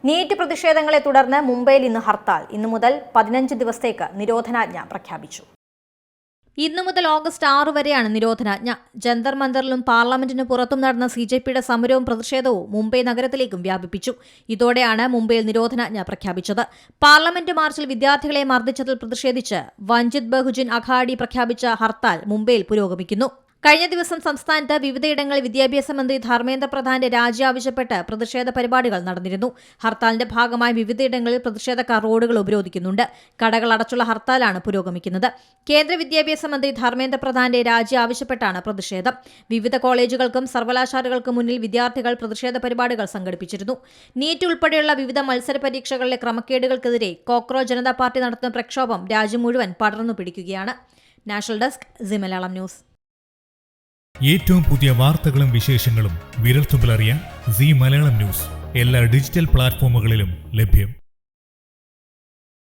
NEET പ്രതിഷേധങ്ങളെ തുടർന്ന് മുംബൈയിൽ ഇന്ന് ഹർത്താൽ. ഇന്നു മുതൽ 15 ദിവസത്തേക്ക് നിരോധനാജ്ഞ പ്രഖ്യാപിച്ചു. ഇന്നു മുതൽ ഓഗസ്റ്റ് 6 വരെയാണ് നിരോധനാജ്ഞ. ജന്തർ മന്ദറിലും പാർലമെന്റിന് പുറത്തും നടന്ന CJPയുടെ സമരവും പ്രതിഷേധവും മുംബൈ നഗരത്തിലേക്കും വ്യാപിപ്പിച്ചു. ഇതോടെയാണ് മുംബൈയിൽ നിരോധനാജ്ഞ പ്രഖ്യാപിച്ചത്. പാർലമെന്റ് മാർച്ചിൽ വിദ്യാർത്ഥികളെ മർദ്ദിച്ചതിൽ പ്രതിഷേധിച്ച് വഞ്ചിത് ബഹുജൻ അഘാഡി പ്രഖ്യാപിച്ച ഹർത്താൽ മുംബൈയിൽ പുരോഗമിക്കുന്നു. കഴിഞ്ഞ ദിവസം സംസ്ഥാനത്ത് വിവിധയിടങ്ങളിൽ വിദ്യാഭ്യാസ മന്ത്രി ധർമ്മേന്ദ്ര പ്രധാന്റെ രാജി ആവശ്യപ്പെട്ട് പ്രതിഷേധ പരിപാടികൾ നടന്നിരുന്നു. ഹർത്താലിന്റെ ഭാഗമായി വിവിധയിടങ്ങളിൽ പ്രതിഷേധക്കാർ റോഡുകൾ ഉപരോധിക്കുന്നുണ്ട്. കടകൾ അടച്ചുള്ള ഹർത്താലാണ് പുരോഗമിക്കുന്നത്. കേന്ദ്ര വിദ്യാഭ്യാസ മന്ത്രി ധർമ്മേന്ദ്ര പ്രധാന്റെ രാജി ആവശ്യപ്പെട്ടാണ് പ്രതിഷേധം. വിവിധ കോളേജുകൾക്കും സർവകലാശാലകൾക്കും മുന്നിൽ വിദ്യാർത്ഥികൾ പ്രതിഷേധ പരിപാടികൾ സംഘടിപ്പിച്ചിരുന്നു. നീറ്റ് ഉൾപ്പെടെയുള്ള വിവിധ മത്സര പരീക്ഷകളിലെ ക്രമക്കേടുകൾക്കെതിരെ കോക്രോച്ച് ജനതാ പാർട്ടി നടത്തുന്ന പ്രക്ഷോഭം രാജ്യം മുഴുവൻ പടർന്നു പിടിക്കുകയാണ്. National desk C Malayalam news. ഏറ്റവും പുതിയ വാർത്തകളും വിശേഷങ്ങളും വിരൽത്തുമ്പിലറിയാൻ സി മലയാളം ന്യൂസ് എല്ലാ ഡിജിറ്റൽ പ്ലാറ്റ്ഫോമുകളിലും ലഭ്യം.